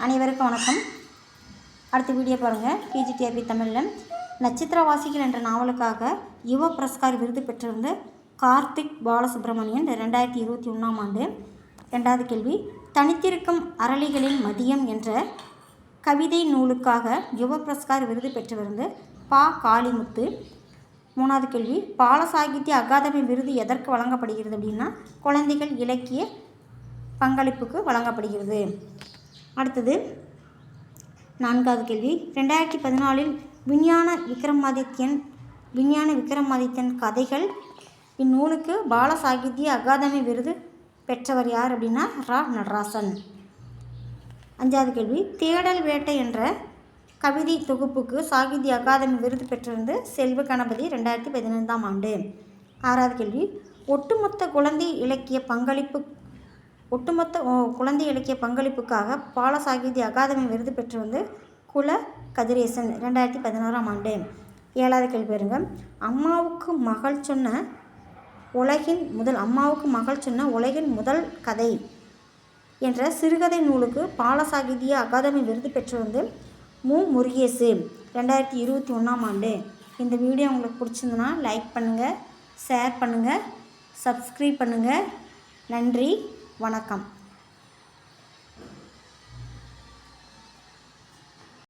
அனைவருக்கும் வணக்கம். அடுத்த வீடியோ பாருங்கள். பிஜிடிஆர்பி தமிழில் நட்சத்திரவாசிகள் என்ற நாவலுக்காக யுவ புரஸ்கார் விருது பெற்றிருந்த கார்த்திக் பாலசுப்ரமணியன் 2021ஆம் ஆண்டு. ரெண்டாவது கேள்வி, தனித்திருக்கும் அரளிகளின் மதியம் என்ற கவிதை நூலுக்காக யுவ புரஸ்கார் விருது பெற்றிருந்த காளிமுத்து. மூணாவது கேள்வி, பால சாகித்ய அகாதமி விருது எதற்கு வழங்கப்படுகிறது அப்படின்னா குழந்தைகள் இலக்கிய பங்களிப்புக்கு வழங்கப்படுகிறது. அடுத்தது நான்காவது கேள்வி, 2014 விஞ்ஞான விக்ரமாதித்யன் கதைகள் இந்நூலுக்கு பால சாகித்ய அகாதமி விருது பெற்றவர் யார் அப்படின்னா நடராசன். அஞ்சாவது கேள்வி, தேடல் வேட்டை என்ற கவிதை தொகுப்புக்கு சாகித்ய அகாதமி விருது பெற்றிருந்து செல்வ கணபதி 2015ஆம் ஆண்டு. ஆறாவது கேள்வி, ஒட்டுமொத்த குழந்தை இலக்கிய பங்களிப்புக்காக பால சாகித்ய அகாதமி விருது பெற்று வந்து குல கதிரேசன் 2016ஆம் ஆண்டு. ஏழாவது கேள்வி பாருங்க, அம்மாவுக்கு மகள் சொன்ன உலகின் முதல் கதை என்ற சிறுகதை நூலுக்கு பால சாகித்ய அகாதமி விருது பெற்று வந்து முருகேசு 2021ஆம் ஆண்டு. இந்த வீடியோ உங்களுக்கு பிடிச்சிருந்துன்னா லைக் பண்ணுங்கள், ஷேர் பண்ணுங்கள், சப்ஸ்கிரைப் பண்ணுங்கள். நன்றி, வணக்கம்.